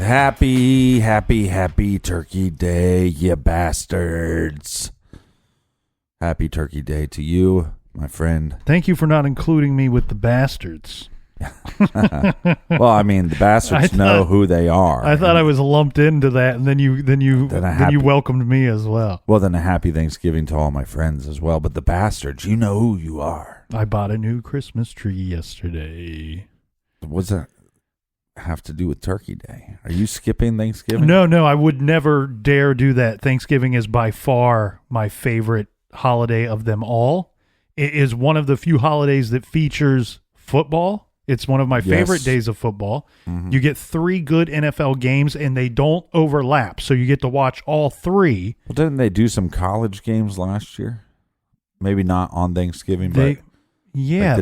Happy Turkey Day, you bastards. Happy Turkey Day to you, my friend. Thank you for not including me with the bastards. Well, I mean, the bastards know who they are. I thought I was lumped into that, and then you welcomed me as well. Well, then a happy Thanksgiving to all my friends as well. But the bastards, you know who you are. I bought a new Christmas tree yesterday. What's that have to do with Turkey Day? Are you skipping Thanksgiving? No, I would never dare do that. Thanksgiving is by far my favorite holiday of them all. It is one of the few holidays that features football. It's one of my favorite days of football. Mm-hmm. You get 3 good NFL games, and they don't overlap, so you get to watch all 3. Well, didn't they do some college games last year? Maybe not on Thanksgiving, but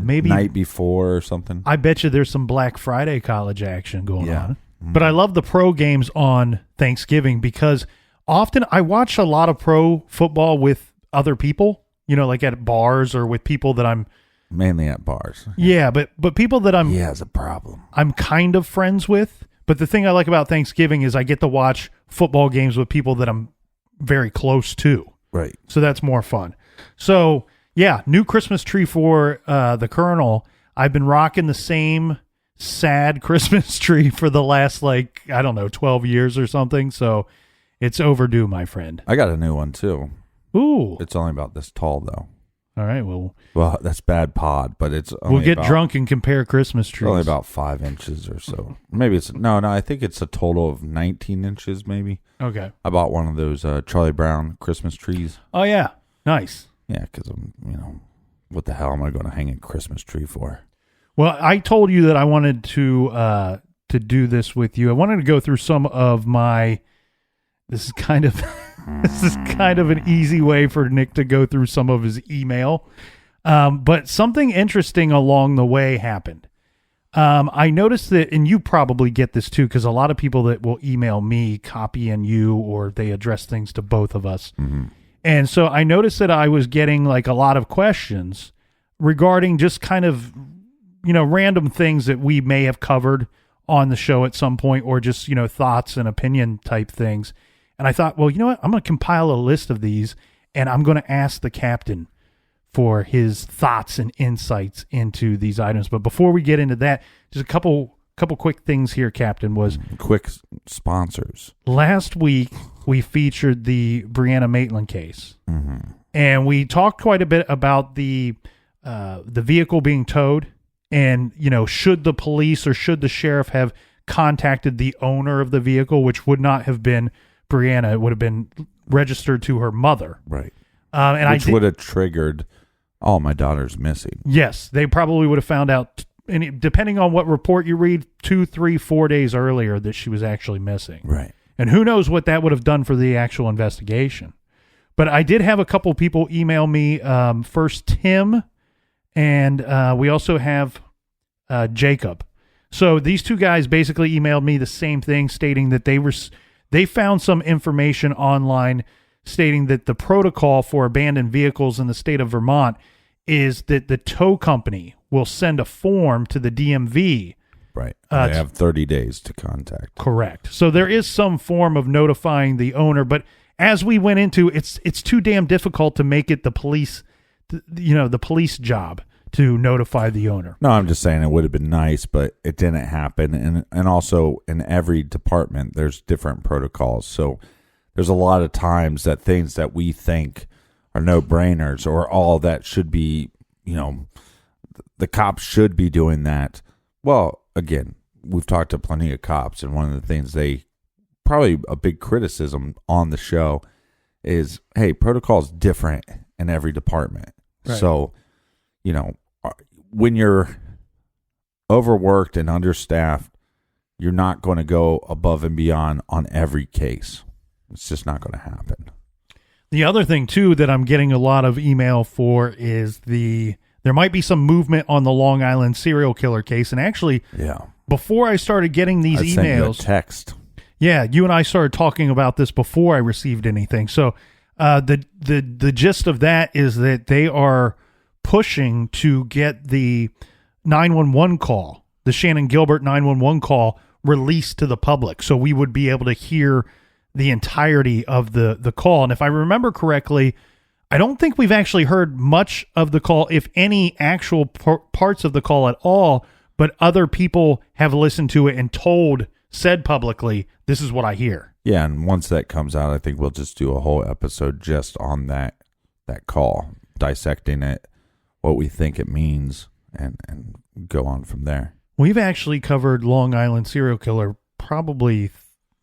maybe night before or something. I bet you there's some Black Friday college action going on. Mm-hmm. But I love the pro games on Thanksgiving because often I watch a lot of pro football with other people, like at bars or with people that I'm mainly at bars. Yeah, but people that he has a problem. I'm kind of friends with. But the thing I like about Thanksgiving is I get to watch football games with people that I'm very close to. Right. So that's more fun. So, yeah, new Christmas tree for the Colonel. I've been rocking the same sad Christmas tree for the last, 12 years or something. So it's overdue, my friend. I got a new one, too. Ooh. It's only about this tall, though. All right, well, that's bad pod, but it's only we'll get drunk and compare Christmas trees. Only about 5 inches or so. Maybe it's no. I think it's a total of 19 inches, maybe. Okay. I bought one of those Charlie Brown Christmas trees. Oh yeah, nice. Yeah, because what the hell am I going to hang a Christmas tree for? Well, I told you that I wanted to do this with you. I wanted to go through some of my. This is kind of an easy way for Nick to go through some of his email. But something interesting along the way happened. I noticed that, and you probably get this too, because a lot of people that will email me copying you or they address things to both of us. Mm-hmm. And so I noticed that I was getting a lot of questions regarding just kind of, random things that we may have covered on the show at some point or just, thoughts and opinion type things. And I thought, well, you know what? I'm going to compile a list of these, and I'm going to ask the captain for his thoughts and insights into these items. But before we get into that, just a couple quick things here, Captain. Quick sponsors. Last week, we featured the Brianna Maitland case. Mm-hmm. And we talked quite a bit about the vehicle being towed. And, should the police or should the sheriff have contacted the owner of the vehicle, which would not have been Brianna, it would have been registered to her mother. Right. Which would have triggered, my daughter's missing. Yes, they probably would have found out, and depending on what report you read, 2, 3, 4 days earlier that she was actually missing. Right. And who knows what that would have done for the actual investigation. But I did have a couple people email me, first Tim, and we also have Jacob. So these two guys basically emailed me the same thing, stating that they found some information online stating that the protocol for abandoned vehicles in the state of Vermont is that the tow company will send a form to the DMV. Right. They have 30 days to contact. Correct. So there is some form of notifying the owner, but as we went into, it's too damn difficult to make it the police, the police job to notify the owner. No, I'm just saying it would have been nice, but it didn't happen. And also in every department, there's different protocols. So there's a lot of times that things that we think are no-brainers or all that should be, the cops should be doing that. Well, again, we've talked to plenty of cops, and one of the things probably a big criticism on the show is, hey, protocol's different in every department. Right. So, when you're overworked and understaffed, you're not going to go above and beyond on every case. It's just not going to happen. The other thing, too, that I'm getting a lot of email for is there might be some movement on the Long Island serial killer case. And actually, before I started getting these emails, sent you a text. Yeah, you and I started talking about this before I received anything. So the gist of that is that they are pushing to get the 911 call, the Shannon Gilbert 911 call, released to the public, so we would be able to hear the entirety of the call. And if I remember correctly, I don't think we've actually heard much of the call, if any actual parts of the call at all, but other people have listened to it and said publicly, this is what I hear. Yeah, and once that comes out, I think we'll just do a whole episode just on that call, dissecting it, what we think it means, and go on from there. We've actually covered Long Island serial killer probably,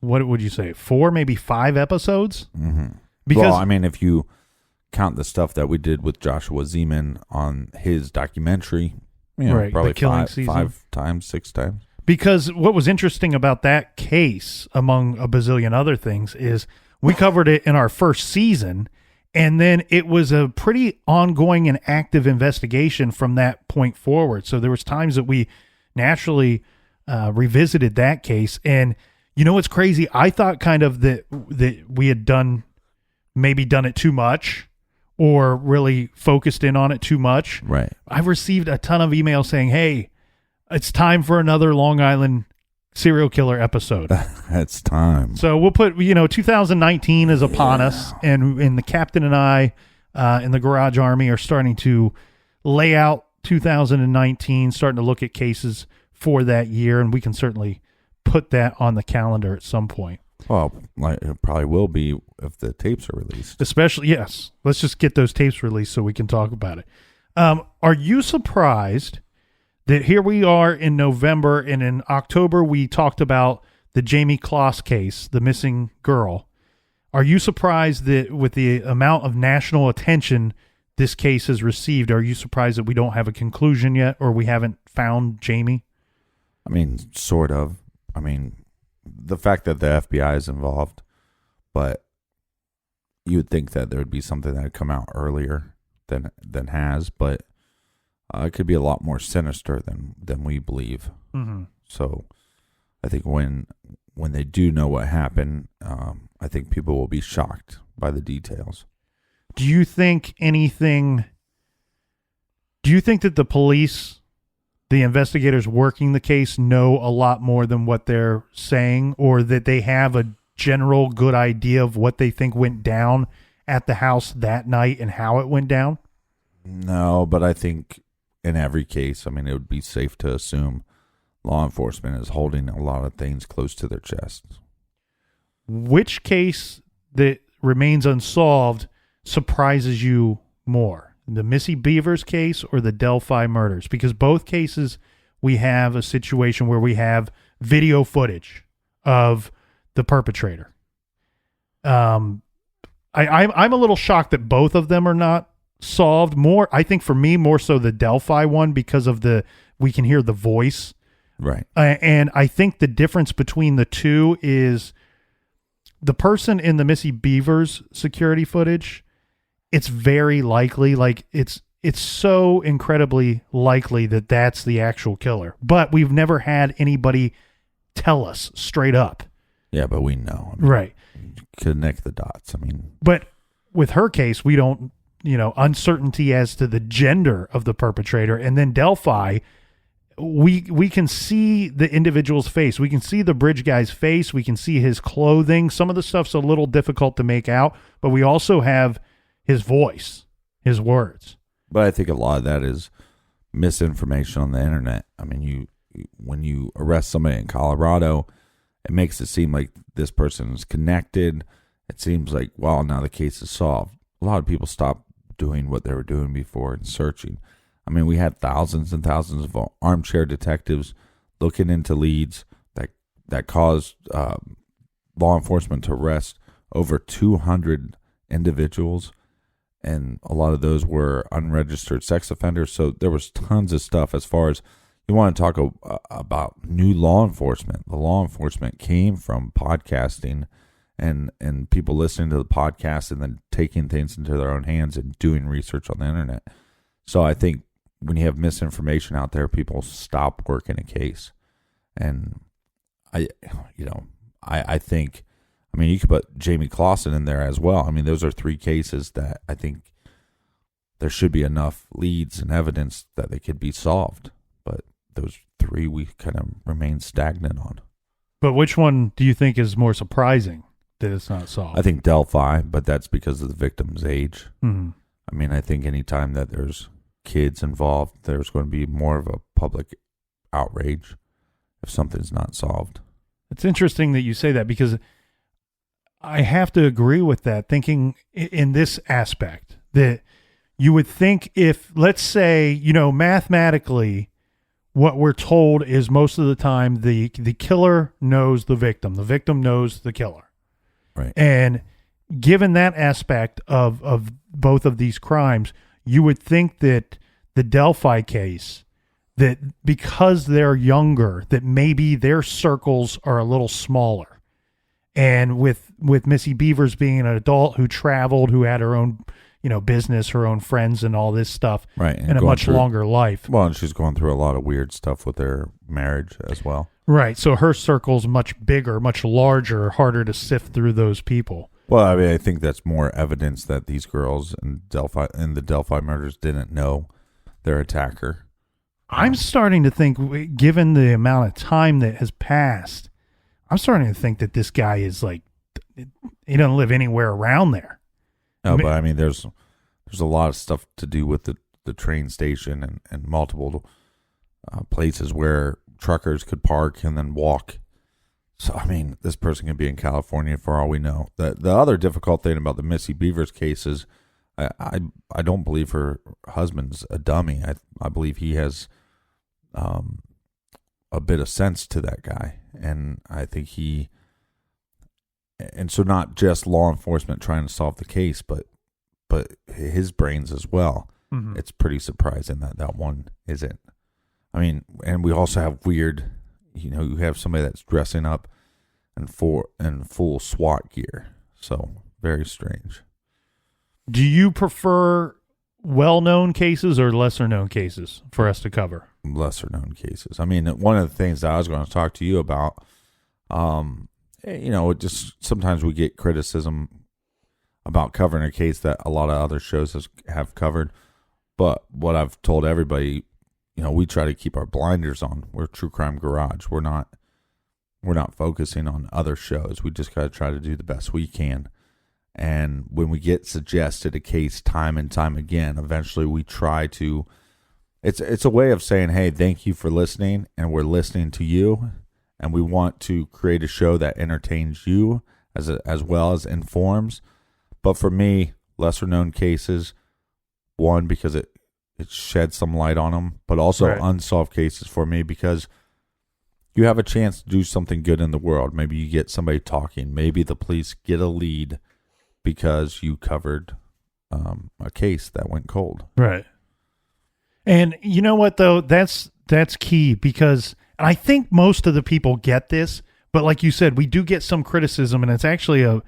what would you say, 4, maybe 5 episodes? Mm-hmm. Because, well, I mean, if you count the stuff that we did with Joshua Zeman on his documentary, right, probably the killing 5 times, 6 times. Because what was interesting about that case, among a bazillion other things, is we covered it in our first season, and then it was a pretty ongoing and active investigation from that point forward. So there was times that we naturally revisited that case. And you know what's crazy? I thought kind of that we had maybe done it too much, or really focused in on it too much. Right. I've received a ton of emails saying, hey, it's time for another Long Island serial killer episode. It's time. So we'll put, 2019 is upon us, and the captain and I in the Garage Army are starting to lay out 2019, starting to look at cases for that year, and we can certainly put that on the calendar at some point. Well, it probably will be if the tapes are released. Especially, yes. Let's just get those tapes released so we can talk about it. Are you surprised that here we are in November, and in October we talked about the Jaimee Claus case, the missing girl? Are you surprised that with the amount of national attention this case has received, are you surprised that we don't have a conclusion yet, or we haven't found Jaimee? I mean, sort of. I mean, the fact that the FBI is involved, but you would think that there would be something that would come out earlier than has, but it could be a lot more sinister than we believe. Mm-hmm. So I think when they do know what happened, I think people will be shocked by the details. Do you think that the police, the investigators working the case, know a lot more than what they're saying, or that they have a general good idea of what they think went down at the house that night and how it went down? No, but I think in every case, I mean, it would be safe to assume law enforcement is holding a lot of things close to their chests. Which case that remains unsolved surprises you more? The Missy Bevers case or the Delphi murders? Because both cases we have a situation where we have video footage of the perpetrator. I'm a little shocked that both of them are not solved. I think for me, more so the Delphi one, because of we can hear the voice. Right. And I think the difference between the two is the person in the Missy Bevers security footage, it's very likely, like it's so incredibly likely that that's the actual killer. But we've never had anybody tell us straight up. Yeah, but we know. I mean, right. Connect the dots. I mean, but with her case, we don't, uncertainty as to the gender of the perpetrator. And then Delphi, we can see the individual's face. We can see the bridge guy's face. We can see his clothing. Some of the stuff's a little difficult to make out, but we also have his voice, his words. But I think a lot of that is misinformation on the internet. I mean, when you arrest somebody in Colorado, it makes it seem like this person is connected. It seems like, well, now the case is solved. A lot of people stop doing what they were doing before and searching. I mean, we had thousands and thousands of armchair detectives looking into leads that caused law enforcement to arrest over 200 individuals, and a lot of those were unregistered sex offenders. So there was tons of stuff. As far as you want to talk about new law enforcement, the law enforcement came from podcasting and people listening to the podcast and then taking things into their own hands and doing research on the internet. So I think when you have misinformation out there, people stop working a case. And I think, I mean, you could put Jaimee Claus in there as well. I mean, those are 3 cases that I think there should be enough leads and evidence that they could be solved. But those 3 we kind of remain stagnant on. But which one do you think is more surprising that it's not solved? I think Delphi, but that's because of the victim's age. Mm-hmm. I mean, I think anytime that there's kids involved, there's going to be more of a public outrage if something's not solved. It's interesting that you say that, because I have to agree with that, thinking in this aspect that you would think if, let's say, mathematically, what we're told is most of the time the killer knows the victim knows the killer. Right. And given that aspect of both of these crimes, you would think that the Delphi case, that because they're younger, that maybe their circles are a little smaller. And with Missy Bevers being an adult who traveled, who had her own business, her own friends and all this stuff, right, and a much longer life. Well, and she's going through a lot of weird stuff with their marriage as well. Right. So her circle's much bigger, much larger, harder to sift through those people. Well, I mean, I think that's more evidence that these girls in the Delphi murders didn't know their attacker. I'm starting to think, given the amount of time that has passed, I'm starting to think that this guy is he doesn't live anywhere around there. No, but I mean, there's a lot of stuff to do with the train station and multiple places where truckers could park and then walk. So, I mean, this person could be in California for all we know. The other difficult thing about the Missy Bevers case is I don't believe her husband's a dummy. I believe he has a bit of sense to that guy. And I think and so not just law enforcement trying to solve the case, but his brains as well. Mm-hmm. It's pretty surprising that one isn't. I mean, and we also have weird, you have somebody that's dressing up in full SWAT gear. So very strange. Do you prefer well-known cases or lesser-known cases for us to cover? Lesser-known cases. I mean, one of the things that I was going to talk to you about, just sometimes we get criticism about covering a case that a lot of other shows have covered. But what I've told everybody, we try to keep our blinders on. We're True Crime Garage. We're not focusing on other shows. We just got to try to do the best we can. And when we get suggested a case time and time again, eventually we try to, it's a way of saying, hey, thank you for listening, and we're listening to you, and we want to create a show that entertains you as well as informs. But for me, lesser known cases, one, because it sheds some light on them, but also right. Unsolved cases for me because you have a chance to do something good in the world. Maybe you get somebody talking. Maybe the police get a lead because you covered a case that went cold. Right. And you know what, though? That's key, because I think most of the people get this, but like you said, we do get some criticism, and it's actually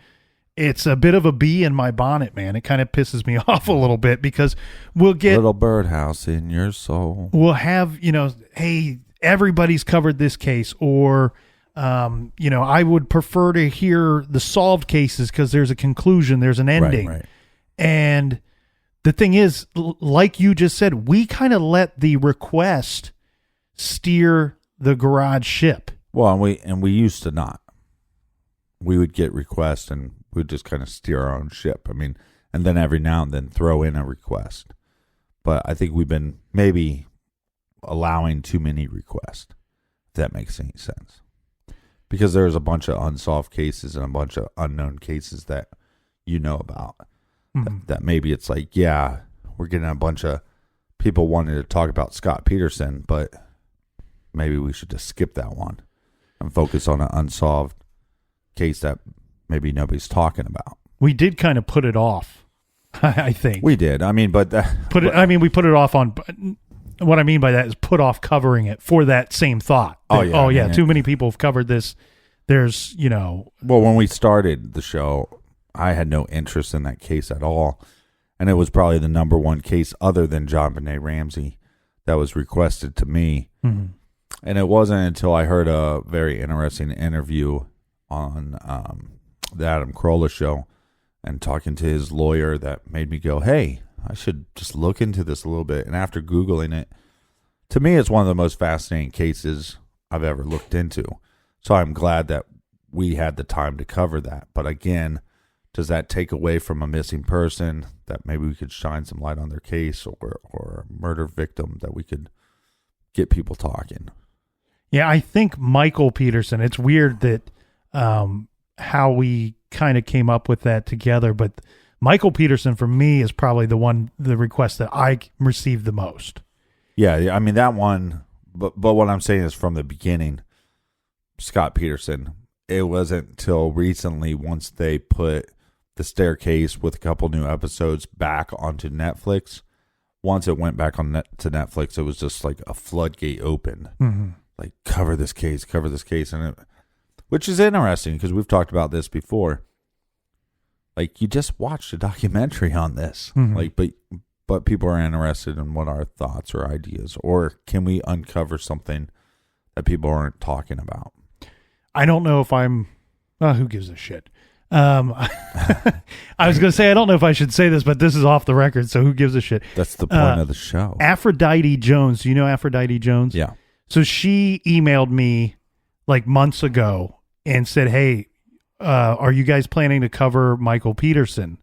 it's a bit of a bee in my bonnet, man. It kind of pisses me off a little bit, because we'll get little birdhouse in your soul. We'll have, hey, everybody's covered this case, or I would prefer to hear the solved cases because there's a conclusion, there's an ending. Right. And the thing is, like you just said, we kind of let the request steer the garage ship. Well, and we used to not. We would get requests and we'd just kind of steer our own ship. I mean, and then every now and then throw in a request. But I think we've been maybe allowing too many requests, if that makes any sense. Because there's a bunch of unsolved cases and a bunch of unknown cases that you know about. Mm-hmm. That maybe it's like, yeah, we're getting a bunch of people wanting to talk about Scott Peterson, but maybe we should just skip that one and focus on an unsolved case that maybe nobody's talking about. We did kind of put it off, I think. We did. I mean, we put it off on. What I mean by that is put off covering it for that same thought. Too many people have covered this. There's, Well, when we started the show, I had no interest in that case at all. And it was probably the number one case other than John Benet Ramsey that was requested to me. Mm-hmm. And it wasn't until I heard a very interesting interview on the Adam Carolla show and talking to his lawyer that made me go, hey, I should just look into this a little bit. And after Googling it, to me, it's one of the most fascinating cases I've ever looked into. So I'm glad that we had the time to cover that. But again, does that take away from a missing person that maybe we could shine some light on their case, or a murder victim that we could get people talking? Yeah, I think Michael Peterson, it's weird that how we kind of came up with that together, but Michael Peterson for me is probably the request that I received the most. Yeah, I mean that one, but what I'm saying is from the beginning, Scott Peterson, it wasn't until recently, once they put The Staircase with a couple new episodes back onto Netflix. Once it went back on to Netflix, it was just like a floodgate opened. Mm-hmm. Like, cover this case, and which is interesting because we've talked about this before. Like, you just watched a documentary on this, mm-hmm. like, but people are interested in what our thoughts or ideas, or can we uncover something that people aren't talking about? I don't know if I'm. Who gives a shit? I was going to say, I don't know if I should say this, but this is off the record, so who gives a shit? That's the point of the show. Aphrodite Jones. Do you know Aphrodite Jones? Yeah. So she emailed me like months ago and said, hey, are you guys planning to cover Michael Peterson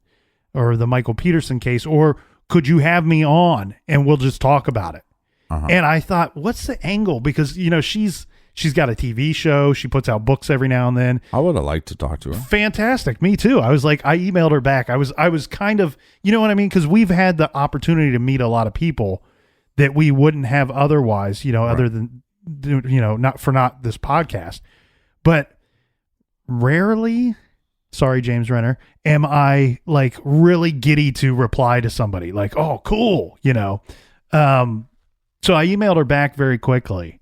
or the Michael Peterson case, or could you have me on and we'll just talk about it? Uh-huh. And I thought, what's the angle? Because, she's got a TV show. She puts out books every now and then. I would have liked to talk to her. Fantastic. Me too. I was like, I emailed her back. I was kind of, you know what I mean? Because we've had the opportunity to meet a lot of people that we wouldn't have otherwise, right. Other than, not this podcast. But rarely, sorry, James Renner, am I like really giddy to reply to somebody like, oh, cool, So I emailed her back very quickly.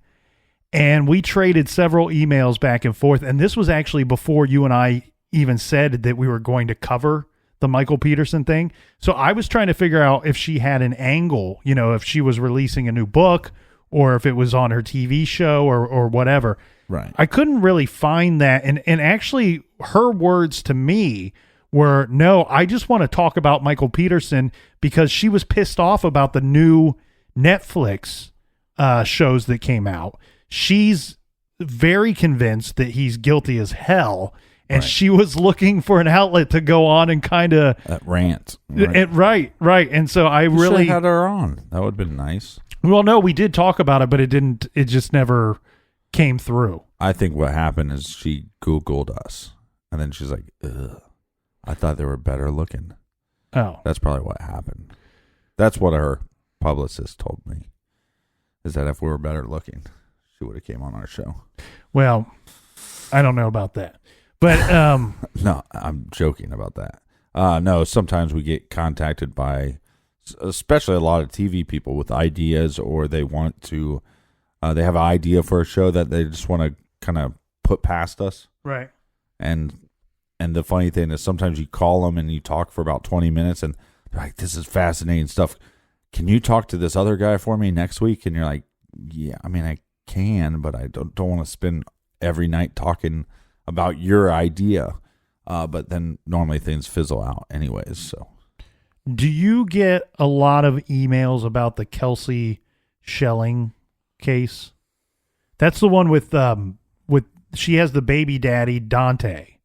And we traded several emails back and forth. And this was actually before you and I even said that we were going to cover the Michael Peterson thing. So I was trying to figure out if she had an angle, if she was releasing a new book or if it was on her TV show or whatever. Right. I couldn't really find that. And actually her words to me were, no, I just want to talk about Michael Peterson because she was pissed off about the new Netflix shows that came out. She's very convinced that he's guilty as hell, and right. She was looking for an outlet to go on and kind of rant. Right. And so I you really had her on. That would have been nice. Well, no, we did talk about it, but it just never came through. I think what happened is she Googled us, and then she's like, ugh, I thought they were better looking. Oh. That's probably what happened. That's what her publicist told me, is that if we were better looking, she would have came on our show. Well, I don't know about that. But no, I'm joking about that. No, sometimes we get contacted by, especially a lot of TV people with ideas, or they want to, they have an idea for a show that they just want to kind of put past us. Right. And the funny thing is sometimes you call them and you talk for about 20 minutes and they're like, this is fascinating stuff. Can you talk to this other guy for me next week? And you're like, yeah, I mean, I can, but I don't want to spend every night talking about your idea. But then normally things fizzle out anyways. So do you get a lot of emails about the Kelsey Schelling case? That's the one with she has the baby daddy Dante,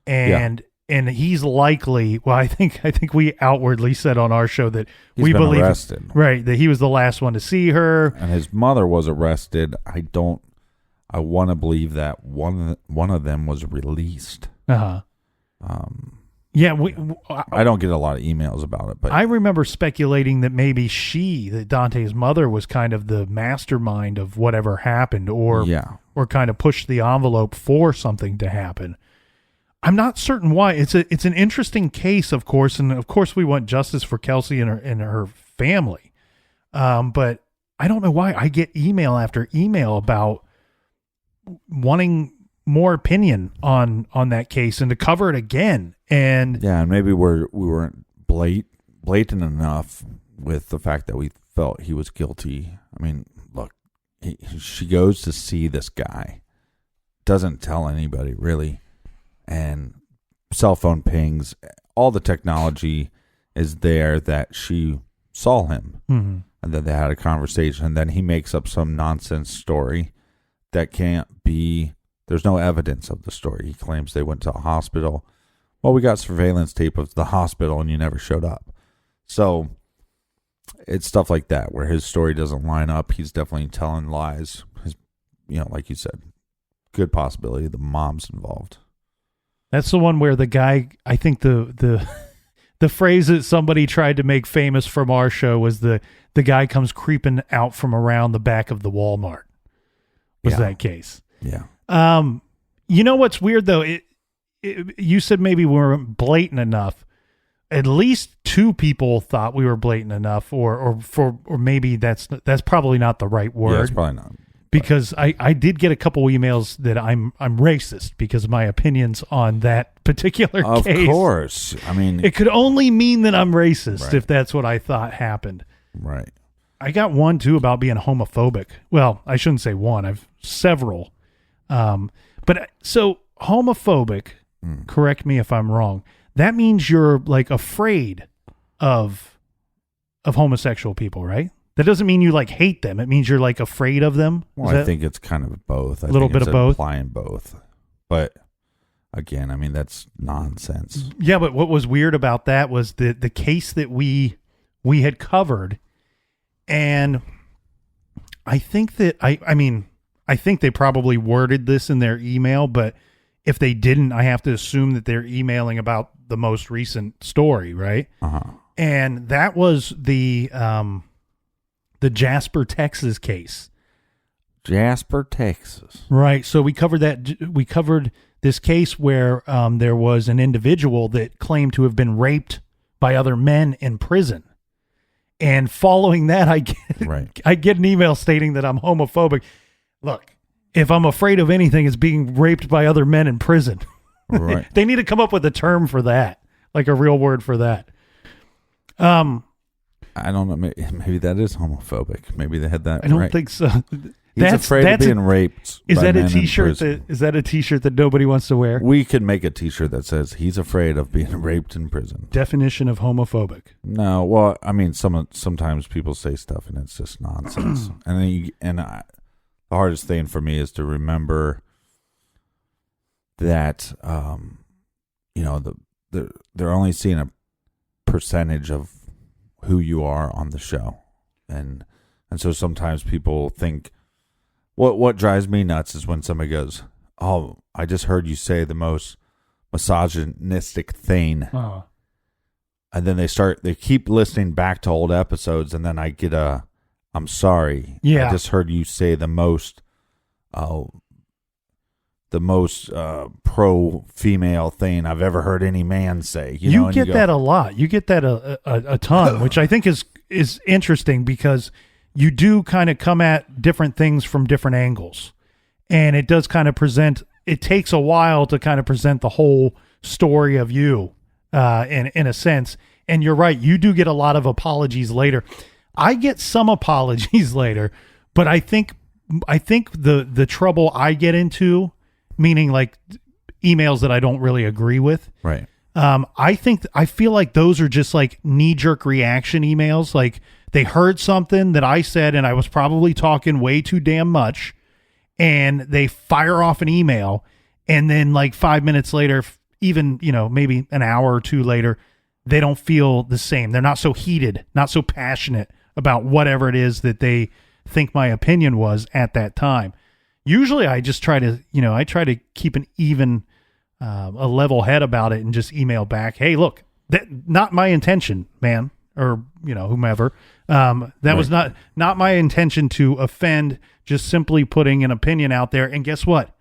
and he's likely. Well, I think we outwardly said on our show that he's been believe arrested, right? That he was the last one to see her, and his mother was arrested. I want to believe that one of them was released. Yeah, I don't get a lot of emails about it, but I remember speculating that maybe that Dante's mother was kind of the mastermind of whatever happened, or kind of pushed the envelope for something to happen. I'm not certain why. It's an interesting case, of course, and of course we want justice for Kelsey and her family. But I don't know why I get email after email about wanting more opinion on that case and to cover it again. And maybe we weren't blatant enough with the fact that we felt he was guilty. I mean, look, she goes to see this guy, doesn't tell anybody really, and cell phone pings, all the technology is there that she saw him, mm-hmm. and then they had a conversation, and then he makes up some nonsense story that can't be There's no evidence of the story. He claims they went to a hospital. Well, we got surveillance tape of the hospital and you never showed up. So it's stuff like that where his story doesn't line up. He's definitely telling lies. Like you said, good possibility the mom's involved. That's the one where the guy, I think the phrase that somebody tried to make famous from our show was the guy comes creeping out from around the back of the Walmart. Was that case? Yeah. You know what's weird though? You said maybe we weren't blatant enough. At least 2 people thought we were blatant enough, or maybe that's probably not the right word. Yeah, it's probably not. Because I did get a couple emails that I'm racist because of my opinions on that particular case. Of course. I mean, it could only mean that I'm racist if that's what I thought happened. Right. I got one too about being homophobic. Well, I shouldn't say one. I've several. But so homophobic, correct me if I'm wrong. That means you're like afraid of homosexual people, right? That doesn't mean you like hate them. It means you're like afraid of them. Well, I think it's kind of both. A little bit of both. Implying both. But again, I mean, that's nonsense. Yeah, but what was weird about that was the case that we had covered, and I think that I think they probably worded this in their email, but if they didn't, I have to assume that they're emailing about the most recent story, right? Uh-huh. And that was the Jasper, Texas case. Jasper, Texas. Right. So we covered that. We covered this case where there was an individual that claimed to have been raped by other men in prison. And following that, I get an email stating that I'm homophobic. Look, if I'm afraid of anything, it's being raped by other men in prison. Right. They need to come up with a term for that, like a real word for that. I don't know. Maybe that is homophobic. Maybe they had that. I don't think so. He's afraid of being raped. Is by that a men in T-shirt? prison. Is that a T-shirt that nobody wants to wear? We could make a T-shirt that says he's afraid of being raped in prison. Definition of homophobic. No, well, I mean, sometimes people say stuff and it's just nonsense. And then the hardest thing for me is to remember that, they're only seeing a percentage of who you are on the show, and so sometimes people think. What drives me nuts is when somebody goes, "Oh, I just heard you say the most misogynistic thing," and then they keep listening back to old episodes, and then I get "I'm sorry, I just heard you say the most pro female thing I've ever heard any man say." You get that a lot. You get that a ton, which I think is interesting because you do kind of come at different things from different angles. And it does kind of it takes a while to kind of present the whole story of you in a sense. And you're right, you do get a lot of apologies later. I get some apologies later, but I think the trouble I get into, meaning like emails that I don't really agree with. Right. I feel like those are just like knee-jerk reaction emails. Like they heard something that I said and I was probably talking way too damn much, and they fire off an email, and then like 5 minutes later, even, maybe an hour or two later, they don't feel the same. They're not so heated, not so passionate about whatever it is that they think my opinion was at that time. Usually I just try to keep an even, a level head about it and just email back, "Hey, look, that not my intention, man," or, whomever. That was not my intention to offend, just simply putting an opinion out there. And guess what?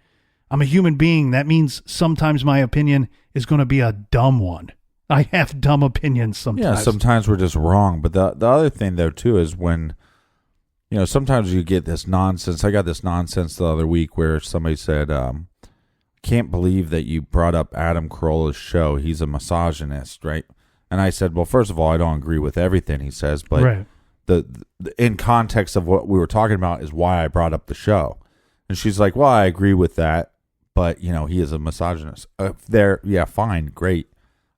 I'm a human being. That means sometimes my opinion is going to be a dumb one. I have dumb opinions sometimes. Yeah, sometimes we're just wrong. But the other thing, though, too, is when, sometimes you get this nonsense. I got this nonsense the other week where somebody said, "Can't believe that you brought up Adam Carolla's show. He's a misogynist," right? And I said, well, first of all, I don't agree with everything he says, but right. the in context of what we were talking about is why I brought up the show. And she's like, "Well, I agree with that, but he is a misogynist." Fine, great.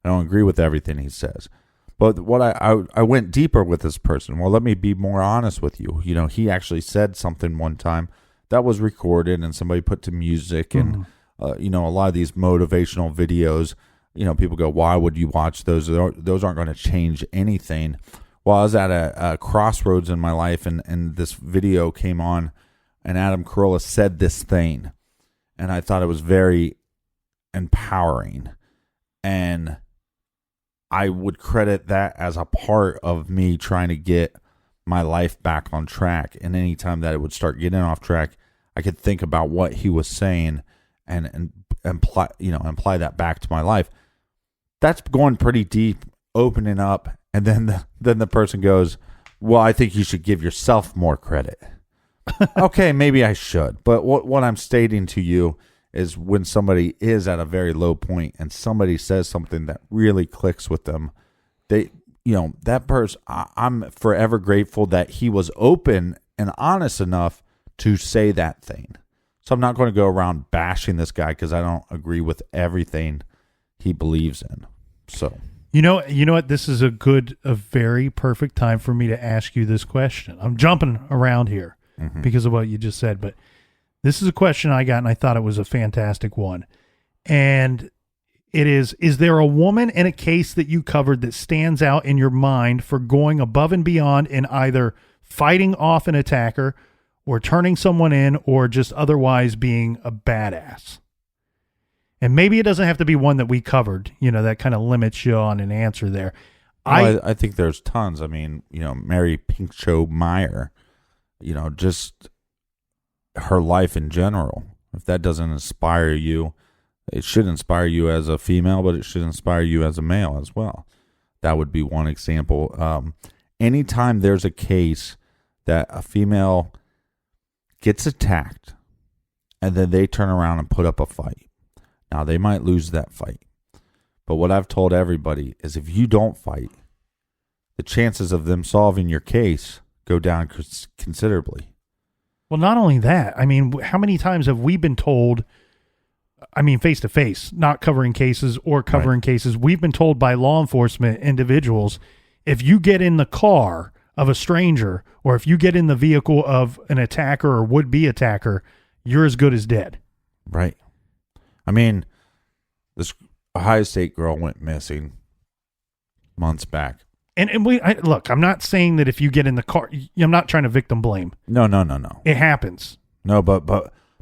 I don't agree with everything he says. But what I went deeper with this person. Well, let me be more honest with you. He actually said something one time that was recorded and somebody put to music and, you know, a lot of these motivational videos, you know, people go, why would you watch those? Those aren't going to change anything. Well, I was at a crossroads in my life and this video came on and Adam Carolla said this thing. And I thought it was very empowering. And I would credit that as a part of me trying to get my life back on track. And anytime that it would start getting off track, I could think about what he was saying and apply that back to my life. That's going pretty deep, opening up. And then the person goes, well, I think you should give yourself more credit. Okay, maybe I should. But what I'm stating to you is when somebody is at a very low point and somebody says something that really clicks with them, they, you know, that person, I'm forever grateful that he was open and honest enough to say that thing. So I'm not going to go around bashing this guy because I don't agree with everything he believes in. So, you know what? This is a very perfect time for me to ask you this question. I'm jumping around here because of what you just said, but this is a question I got and I thought it was a fantastic one. And it is there a woman in a case that you covered that stands out in your mind for going above and beyond in either fighting off an attacker or turning someone in or just otherwise being a badass? And maybe it doesn't have to be one that we covered, you know, that kind of limits you on an answer there. Well, I think there's tons. I mean, you know, Mary Pinchot Meyer, you know, just her life in general. If that doesn't inspire you, it should inspire you as a female, but it should inspire you as a male as well. That would be one example. Anytime there's a case that a female gets attacked and then they turn around and put up a fight. Now, they might lose that fight. But what I've told everybody is if you don't fight, the chances of them solving your case go down considerably. Well, not only that, I mean, how many times have we been told, I mean, face to face, not covering cases or covering cases, we've been told by law enforcement individuals, if you get in the car of a stranger or if you get in the vehicle of an attacker or would-be attacker, you're as good as dead. Right. I mean, this Ohio State girl went missing months back. And look, I'm not saying that if you get in the car, I'm not trying to victim blame. No. It happens. No, but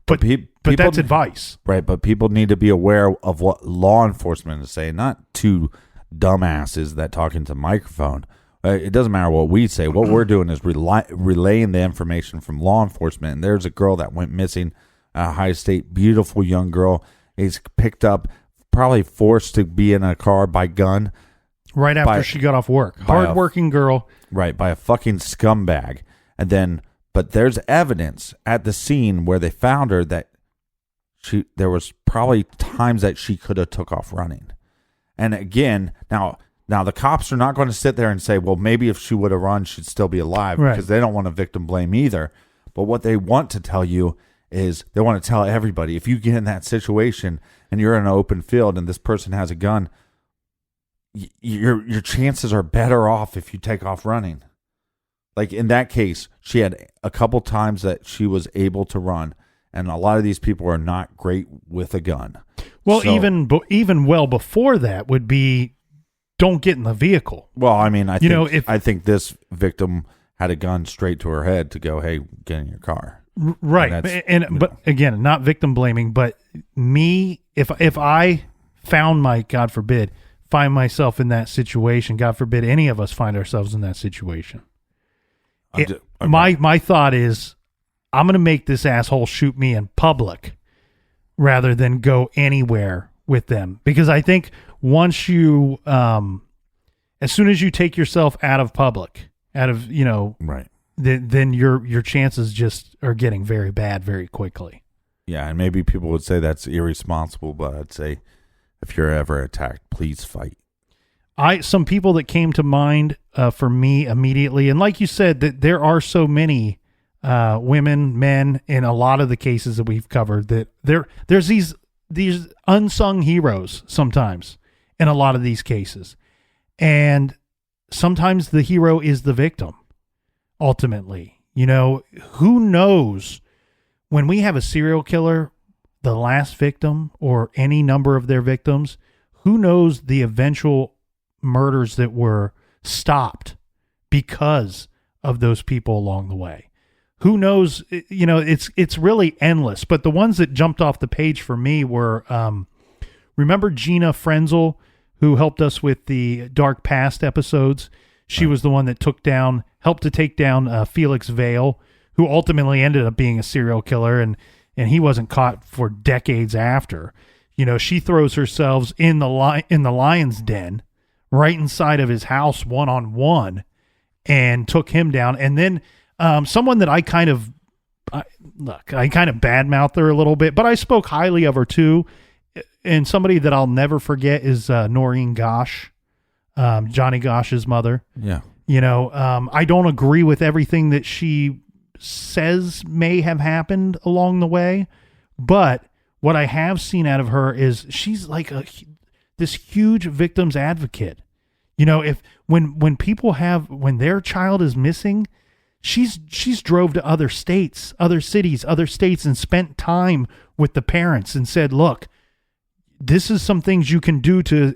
that's advice. Right, but people need to be aware of what law enforcement is saying, not two dumbasses that talk into microphone. It doesn't matter what we say. What we're doing is relaying the information from law enforcement. And there's a girl that went missing at Ohio State, beautiful young girl. He's picked up, probably forced to be in a car by gun. Right after she got off work. Hardworking girl. Right, by a fucking scumbag. And then, but there's evidence at the scene where they found her that there was probably times that she could have took off running. And again, now the cops are not going to sit there and say, well, maybe if she would have run, she'd still be alive, because they don't want to victim blame either. But what they want to tell you is they want to tell everybody, if you get in that situation and you're in an open field and this person has a gun, your chances are better off if you take off running. Like in that case, she had a couple times that she was able to run, and a lot of these people are not great with a gun. Well, so, even well before that would be, don't get in the vehicle. Well, I mean, I think this victim had a gun straight to her head to go, hey, get in your car. Right. But again, not victim blaming, but me, if I found God forbid, find myself in that situation, God forbid any of us find ourselves in that situation. My thought is, I'm going to make this asshole shoot me in public rather than go anywhere with them. Because I think once you, as soon as you take yourself out of public, right, then your chances just are getting very bad very quickly. Yeah, and maybe people would say that's irresponsible, but I'd say if you're ever attacked, please fight. Some people that came to mind for me immediately, and like you said, that there are so many women, men in a lot of the cases that we've covered, that there's these unsung heroes sometimes in a lot of these cases, and sometimes the hero is the victim. Ultimately, who knows when we have a serial killer, the last victim or any number of their victims, who knows the eventual murders that were stopped because of those people along the way. Who knows, it's really endless. But the ones that jumped off the page for me were, remember Gina Frenzel, who helped us with the Dark Past episodes? She was the one that helped to take down Felix Vale, who ultimately ended up being a serial killer, and he wasn't caught for decades after. She throws herself in the lion's den right inside of his house one-on-one and took him down. And then someone that I kind of badmouthed her a little bit, but I spoke highly of her too. And somebody that I'll never forget is Noreen Gosh, Johnny Gosh's mother. Yeah. I don't agree with everything that she says may have happened along the way, but what I have seen out of her is she's like this huge victims advocate. If when people when their child is missing, she's drove to other states, other cities, other states, and spent time with the parents and said, look, this is some things you can do to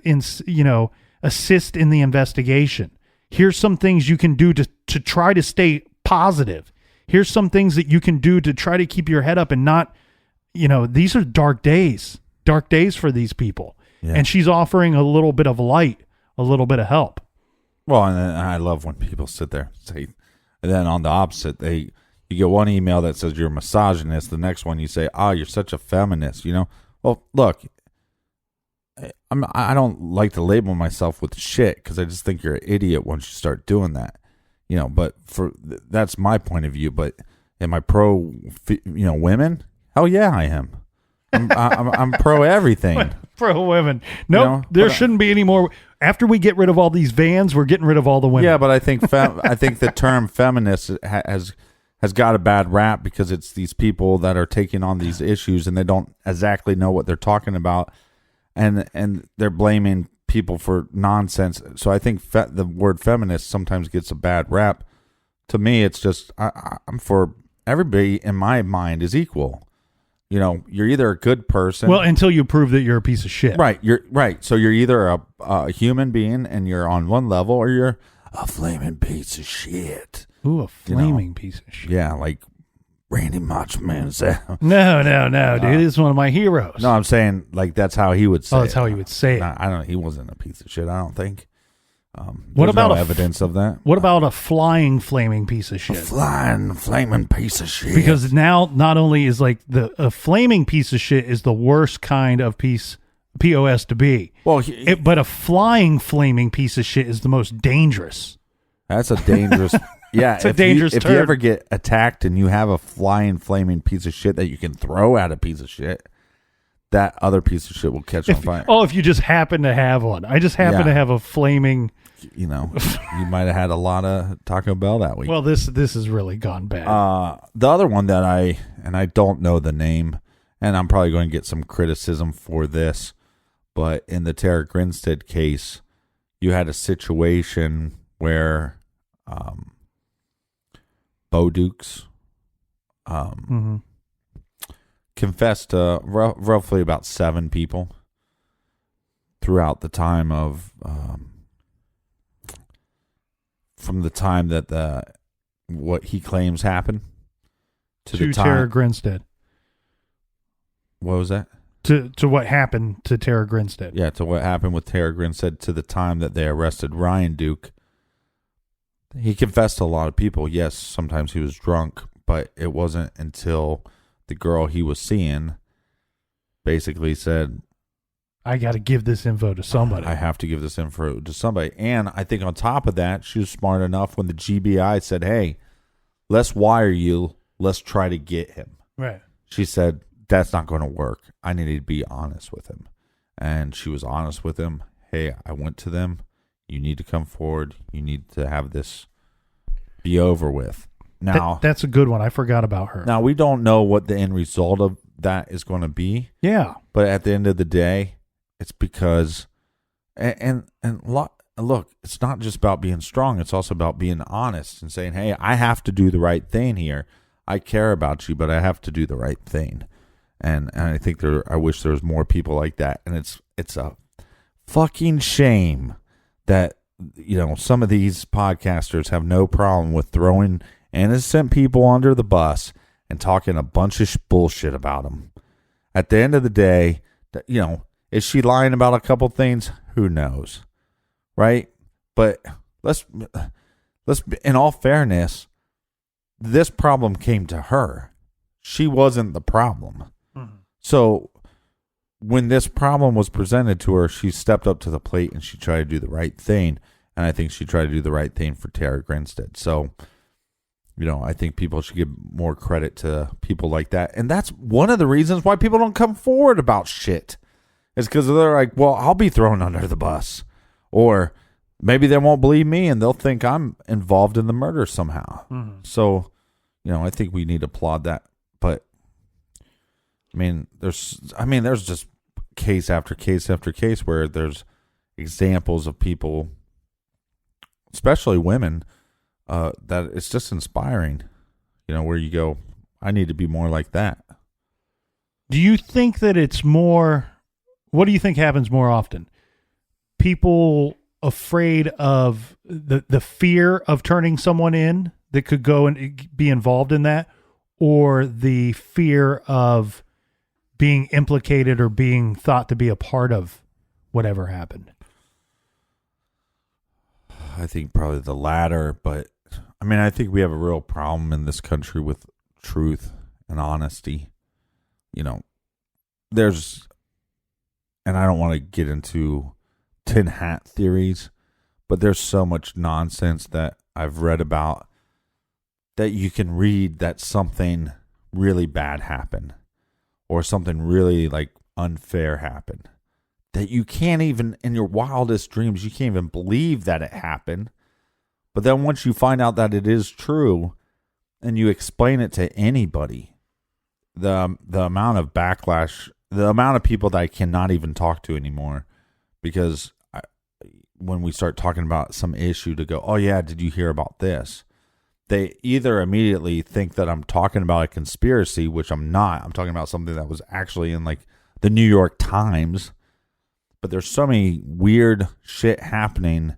assist in the investigation. Here's some things you can do to try to stay positive. Here's some things that you can do to try to keep your head up and not, these are dark days for these people. Yeah. And she's offering a little bit of light, a little bit of help. Well, and I love when people sit there and say, and then on the opposite, you get one email that says you're a misogynist. The next one you say, oh, you're such a feminist, Well, look, I don't like to label myself with shit because I just think you're an idiot once you start doing that, but that's my point of view. But am I pro, women? Hell yeah, I am. I'm pro everything. Pro women. Nope, there shouldn't be any more. After we get rid of all these vans, we're getting rid of all the women. Yeah, but I think I think the term feminist has got a bad rap because it's these people that are taking on these issues and they don't exactly know what they're talking about, and they're blaming people for nonsense. So I think the word feminist sometimes gets a bad rap. To me, it's just I'm for everybody in my mind is equal. You're either a good person. Well, until you prove that you're a piece of shit. Right. You're right. So you're either a human being and you're on one level, or you're a flaming piece of shit. Ooh, a flaming piece of shit. Yeah, like Randy Macho Man said. No, dude. This is one of my heroes. No, I'm saying like that's how he would say it. That's how he would say it. I don't know. He wasn't a piece of shit, I don't think. What about no evidence of that? What about a flying flaming piece of shit? A flying flaming piece of shit. Because now not only is like a flaming piece of shit is the worst kind of POS to be. Well, but a flying flaming piece of shit is the most dangerous. That's a dangerous. Yeah, it's a dangerous. If you ever get attacked and you have a flying flaming piece of shit that you can throw at a piece of shit, that other piece of shit will catch on fire. Oh, if you just happen to have one. I just happen to have a flaming. You might have had a lot of Taco Bell that week. Well, this has really gone bad. The other one that I don't know the name, and I'm probably going to get some criticism for this, but in the Tara Grinstead case, you had a situation where Bo Dukes confessed to roughly about 7 people throughout the time of from the time that what he claims happened to the time Tara Grinstead. What was that? To what happened to Tara Grinstead. Yeah, to what happened with Tara Grinstead to the time that they arrested Ryan Duke. He confessed to a lot of people. Yes, sometimes he was drunk, but it wasn't until the girl he was seeing basically said, I got to give this info to somebody. I have to give this info to somebody. And I think on top of that, she was smart enough when the GBI said, hey, let's wire you. Let's try to get him. Right. She said, that's not going to work. I need to be honest with him. And she was honest with him. Hey, I went to them. You need to come forward. You need to have this be over with. Now, that's a good one. I forgot about her. Now, we don't know what the end result of that is going to be. Yeah. But at the end of the day, it's because, and look, it's not just about being strong. It's also about being honest and saying, hey, I have to do the right thing here. I care about you, but I have to do the right thing. And I think I wish there was more people like that. And it's a fucking shame that, some of these podcasters have no problem with throwing innocent people under the bus and talking a bunch of bullshit about them. At the end of the day, is she lying about a couple things? Who knows, right? But let's in all fairness, this problem came to her. She wasn't the problem. Mm-hmm. So when this problem was presented to her, she stepped up to the plate and she tried to do the right thing. And I think she tried to do the right thing for Tara Grinstead. So, I think people should give more credit to people like that. And that's one of the reasons why people don't come forward about shit. Is because they're like, well, I'll be thrown under the bus. Or maybe they won't believe me and they'll think I'm involved in the murder somehow. Mm-hmm. So, I think we need to applaud that. But, there's just case after case after case where there's examples of people, especially women, that it's just inspiring, where you go, I need to be more like that. Do you think that it's more, what do you think happens more often? People afraid of the fear of turning someone in that could go and be involved in that, or the fear of being implicated or being thought to be a part of whatever happened? I think probably the latter, but I think we have a real problem in this country with truth and honesty. There's, and I don't want to get into tin hat theories, but there's so much nonsense that I've read about that you can read that something really bad happened or something really unfair happened, that you can't even, in your wildest dreams, you can't even believe that it happened. But then once you find out that it is true and you explain it to anybody, the amount of backlash, the amount of people that I cannot even talk to anymore, because when we start talking about some issue to go, oh yeah, did you hear about this? They either immediately think that I'm talking about a conspiracy, which I'm not. I'm talking about something that was actually in the New York Times. But there's so many weird shit happening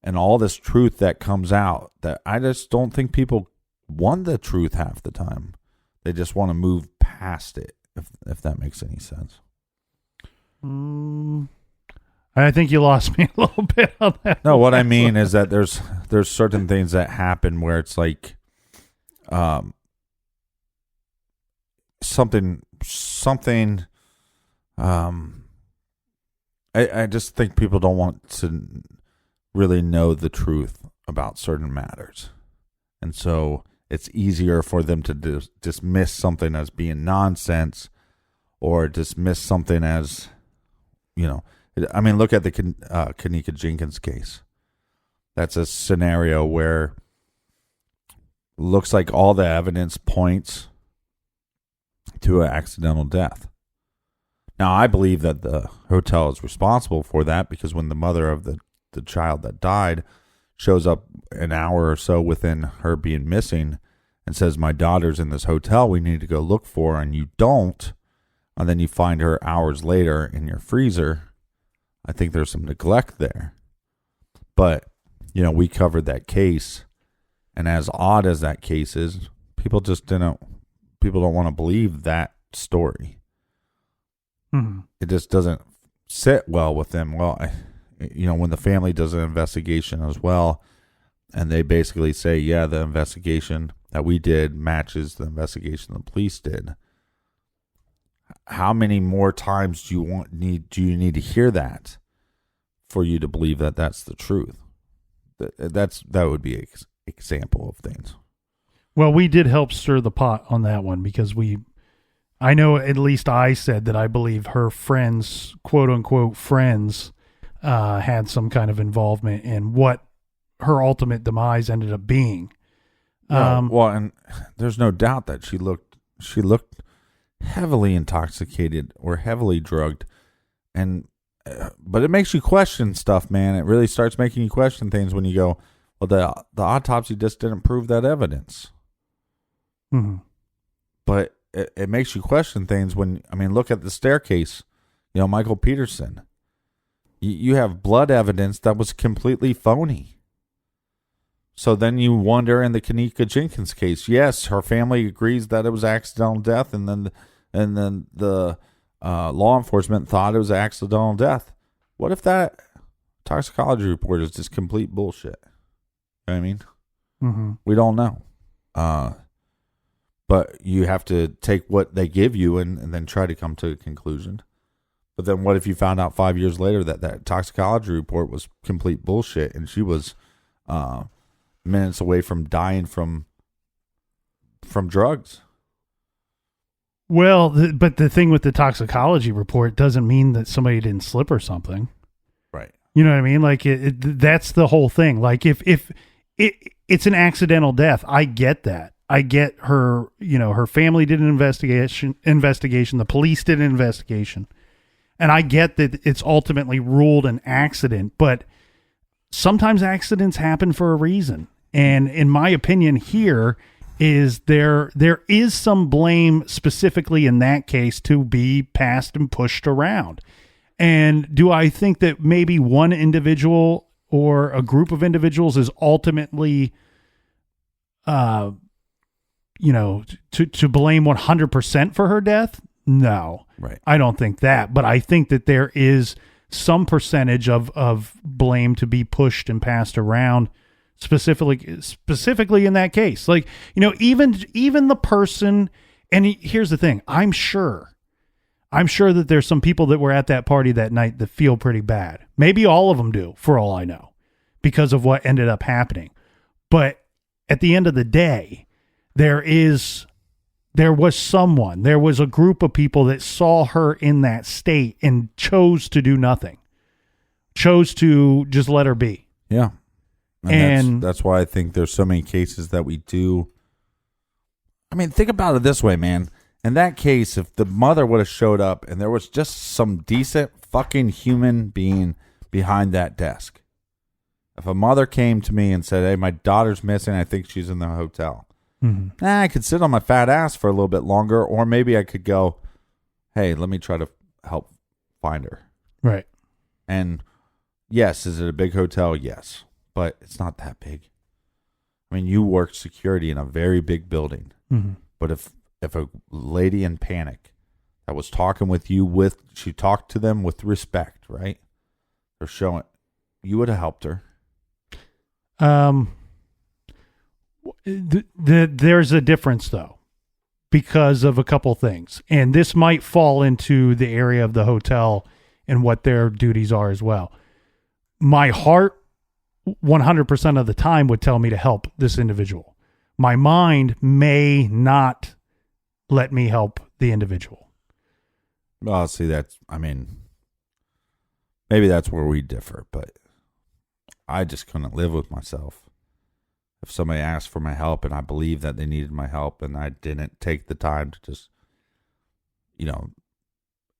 and all this truth that comes out that I just don't think people want the truth half the time. They just want to move past it, if that makes any sense. I think you lost me a little bit on that. No, what I mean is that there's certain things that happen where it's something I just think people don't want to really know the truth about certain matters. And so it's easier for them to dismiss something as being nonsense or dismiss something as, look at the Kenneka Jenkins case. That's a scenario where looks like all the evidence points to an accidental death. Now, I believe that the hotel is responsible for that because when the mother of the child that died shows up an hour or so within her being missing and says, my daughter's in this hotel, we need to go look for her, and you don't, and then you find her hours later in your freezer, I think there's some neglect there. But, we covered that case, and as odd as that case is, people don't want to believe that story. Mm-hmm. It just doesn't sit well with them. Well, when the family does an investigation as well, and they basically say, yeah, the investigation that we did matches the investigation the police did. How many more times do you need to hear that for you to believe that that's the truth? That would be an example of things. Well, we did help stir the pot on that one because I know at least I said that I believe her friends, quote unquote friends, had some kind of involvement in what her ultimate demise ended up being. Well, and there's no doubt that she looked heavily intoxicated or heavily drugged, but it makes you question stuff, man. It really starts making you question things when you go, well, the autopsy just didn't prove that evidence. Mm-hmm. But it makes you question things when, I mean, look at the staircase, Michael Peterson. You have blood evidence that was completely phony. So then you wonder in the Kenneka Jenkins case, yes, her family agrees that it was accidental death, and then the law enforcement thought it was accidental death. What if that toxicology report is just complete bullshit? You know what I mean? Mm-hmm. We don't know. But you have to take what they give you and then try to come to a conclusion. But then what if you found out 5 years later that toxicology report was complete bullshit and she was minutes away from dying from drugs? Well, but the thing with the toxicology report doesn't mean that somebody didn't slip or something. Right. You know what I mean? Like that's the whole thing. Like if it's an accidental death, I get that. I get her, her family did an investigation, the police did an investigation. And I get that it's ultimately ruled an accident, but sometimes accidents happen for a reason. And in my opinion here is there is some blame specifically in that case to be passed and pushed around. And do I think that maybe one individual or a group of individuals is ultimately to blame 100% for her death? No. Right. I don't think that, but I think that there is some percentage of blame to be pushed and passed around, specifically in that case. Like, even the person, and here's the thing, I'm sure that there's some people that were at that party that night that feel pretty bad. Maybe all of them do, for all I know, because of what ended up happening. But at the end of the day, there was a group of people that saw her in that state and chose to do nothing, chose to just let her be. Yeah. And that's why I think there's so many cases that we do. I mean, think about it this way, man. In that case, if the mother would have showed up and there was just some decent fucking human being behind that desk. If a mother came to me and said, hey, my daughter's missing, I think she's in the hotel. Mm-hmm. I could sit on my fat ass for a little bit longer, or maybe I could go, hey, let me try to help find her. Right. And yes, is it a big hotel? Yes, but it's not that big. I mean, you worked security in a very big building, mm-hmm. but if a lady in panic that was talking with you she talked to them with respect, right? They're showing, you would have helped her. There's a difference though, because of a couple things, and this might fall into the area of the hotel and what their duties are as well. My heart 100% of the time would tell me to help this individual. My mind may not let me help the individual. Well, see, maybe that's where we differ, but I just couldn't live with myself. If somebody asked for my help and I believed that they needed my help and I didn't take the time to just,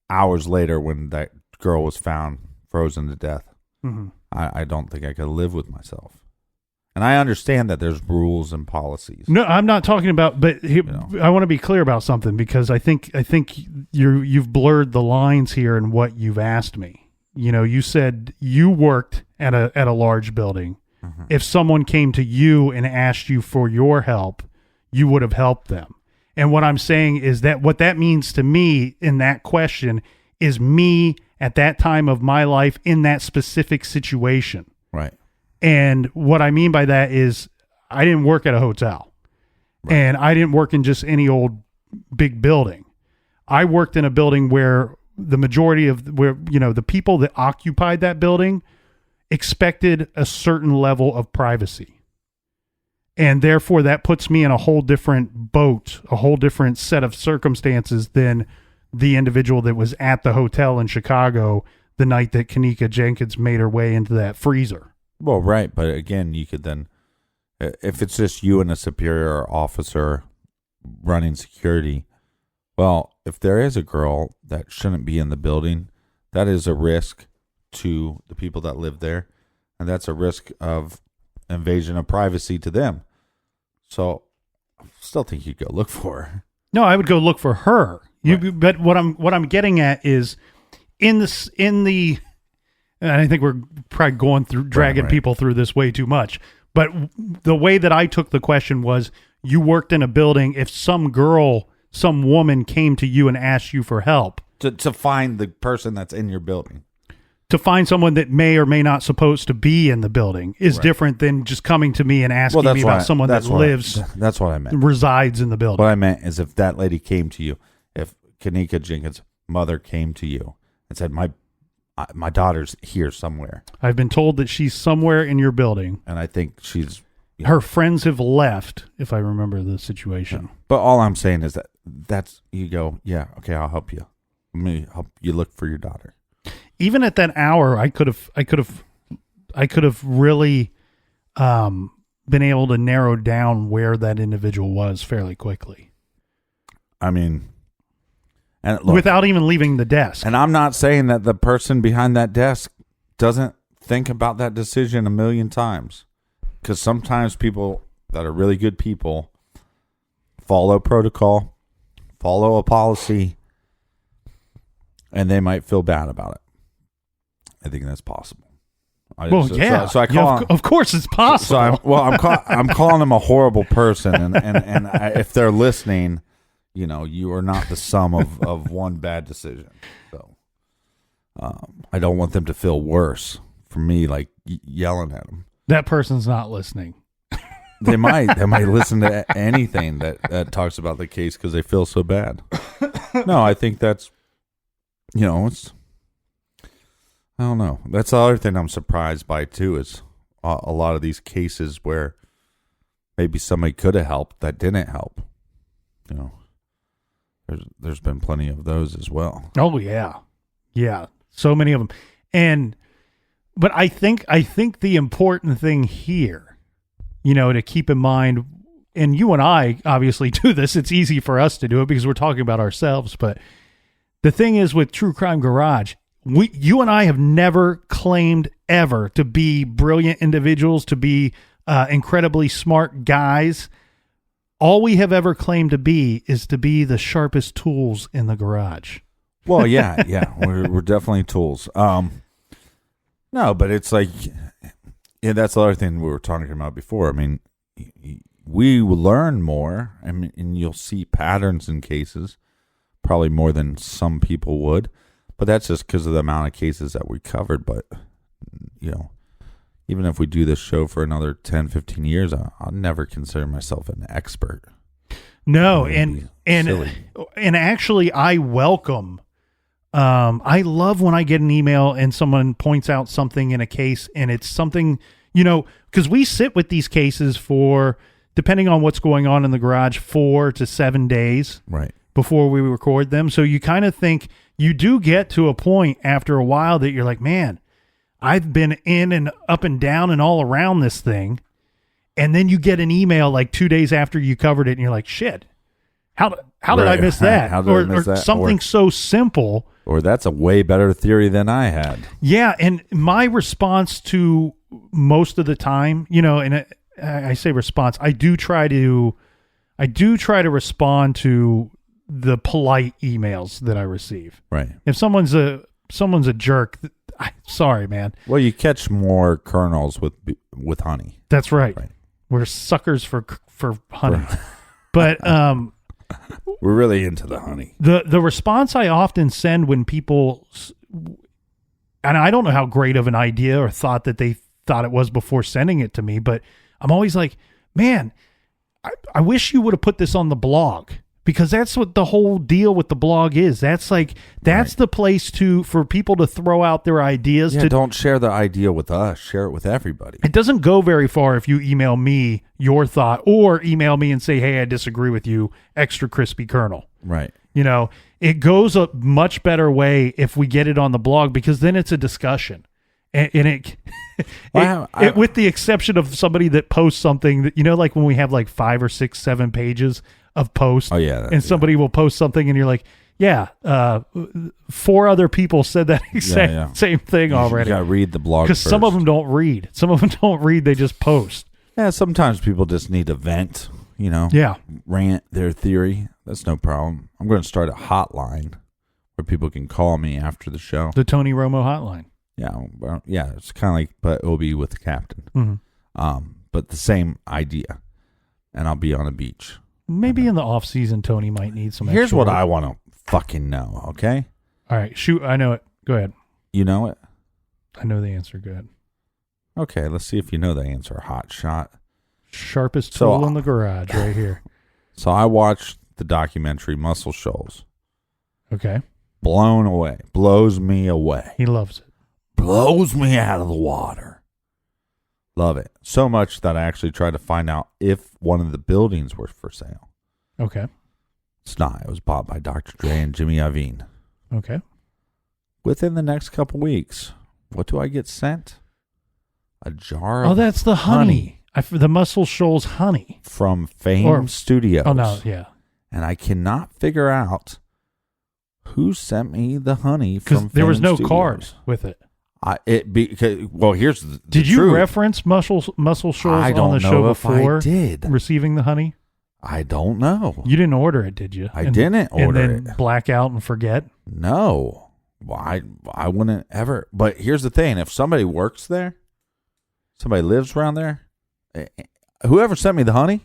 hours later when that girl was found frozen to death, mm-hmm. I don't think I could live with myself. And I understand that there's rules and policies. No, I'm not talking about, but I want to be clear about something, because I think you've blurred the lines here in what you've asked me. You said you worked at a large building. Mm-hmm. If someone came to you and asked you for your help, you would have helped them. And what I'm saying is that what that means to me in that question is me at that time of my life in that specific situation. Right. And what I mean by that is I didn't work at a hotel. Right. And I didn't work in just any old big building. I worked in a building where the majority of the people that occupied that building expected a certain level of privacy. And therefore that puts me in a whole different boat, a whole different set of circumstances than the individual that was at the hotel in Chicago the night that Kenneka Jenkins made her way into that freezer. Well, right. But again, you could then, if it's just you and a superior officer running security, well, if there is a girl that shouldn't be in the building, that is a risk to the people that live there. And that's a risk of invasion of privacy to them. So still think you'd go look for her. No, I would go look for her. Right. But what I'm getting at is in the, and I think we're probably going through dragging people through this way too much. But the way that I took the question was, you worked in a building. If some woman came to you and asked you for help To find the person that's in your building. To find someone that may or may not supposed to be in the building is different than just coming to me and asking me about someone that lives. That's what I meant. Resides in the building. What I meant is if that lady came to you, if Kenneka Jenkins' mother came to you and said, my daughter's here somewhere. I've been told that she's somewhere in your building. And I think she's... Her friends have left, if I remember the situation. Yeah. But all I'm saying is that's you go, yeah, okay, I'll help you. Let me help you look for your daughter. Even at that hour, I could have really been able to narrow down where that individual was fairly quickly. I mean, and look, without even leaving the desk. And I'm not saying that the person behind that desk doesn't think about that decision a million times, because sometimes people that are really good people follow protocol, follow a policy, and they might feel bad about it. I think that's possible. So I call him, of course it's possible. I'm calling him a horrible person, and if they're listening, you are not the sum of one bad decision. So I don't want them to feel worse for me, like yelling at them. That person's not listening. They might listen to anything that talks about the case because they feel so bad. No, I think that's, it's. I don't know. That's the other thing I'm surprised by, too, is a lot of these cases where maybe somebody could have helped that didn't help. There's been plenty of those as well. Oh, yeah. Yeah. So many of them. But I think the important thing here, to keep in mind, and you and I obviously do this, it's easy for us to do it because we're talking about ourselves, but the thing is with True Crime Garage, you and I have never claimed ever to be brilliant individuals, to be incredibly smart guys. All we have ever claimed to be is to be the sharpest tools in the garage. Well, yeah, we're definitely tools. No, but it's like, that's the other thing we were talking about before. I mean, we learn more, and you'll see patterns in cases, probably more than some people would. But that's just because of the amount of cases that we covered. But, even if we do this show for another 10, 15 years, I'll never consider myself an expert. No, and actually I welcome, I love when I get an email and someone points out something in a case and it's something, because we sit with these cases for, depending on what's going on in the garage, 4 to 7 days. Right. Before we record them. So you kind of think, you do get to a point after a while that you're like, man, I've been in and up and down and all around this thing. And then you get an email like 2 days after you covered it and you're like, shit, how did I miss that? How did I miss that? Something so simple. Or that's a way better theory than I had. Yeah. And my response to most of the time, and I say response, I do try to respond to the polite emails that I receive. Right. If someone's a jerk, sorry, man. Well, you catch more kernels with honey. That's right. We're suckers for honey. But we're really into the honey. The response I often send when people, and I don't know how great of an idea or thought that they thought it was before sending it to me, but I'm always like, man, I wish you would have put this on the blog. Because that's what the whole deal with the blog is. That's the place for people to throw out their ideas. Yeah, don't share the idea with us. Share it with everybody. It doesn't go very far if you email me your thought or email me and say, hey, I disagree with you, extra crispy kernel. Right. It goes a much better way if we get it on the blog because then it's a discussion. And with the exception of somebody that posts something that, like when we have like 5 or 6, 7 pages of posts. Oh, yeah. And somebody will post something and you're like, 4 other people said that exact same thing already. You got to read the blog because some of them don't read. They just post. Yeah, sometimes people just need to vent. Yeah. rant their theory, that's no problem. I'm going to start a hotline where people can call me after the show. The Tony Romo hotline. Yeah, well, yeah, it's kind of like, but it'll be with the captain. Mm-hmm. But the same idea, and I'll be on a beach. Maybe in the off season, Tony might need some. Here's extra what work. I want to fucking know. Okay. All right, shoot. I know it. Go ahead. You know it. I know the answer. Go ahead. Okay, let's see if you know the answer. Hot shot. Sharpest tool in the garage, right here. So I watched the documentary Muscle Shoals. Okay. Blown away. Blows me away. He loves it. Blows me out of the water. Love it. So much that I actually tried to find out if one of the buildings were for sale. Okay. It's not. It was bought by Dr. Dre and Jimmy Iovine. Okay. Within the next couple weeks, what do I get sent? A jar of Oh, that's the honey. The Muscle Shoals honey. From Fame Studios. Oh, no. Yeah. And I cannot figure out who sent me the honey from Because there was Fame no Studios. card with it. Here's the Did you truth. reference Muscle Shoals I on don't the know show if before I did. receiving the honey? I don't know. You didn't order it, did you? I didn't order and then it. black out and forget? No. Well, I wouldn't ever. But here's the thing. If somebody works there, somebody lives around there, whoever sent me the honey,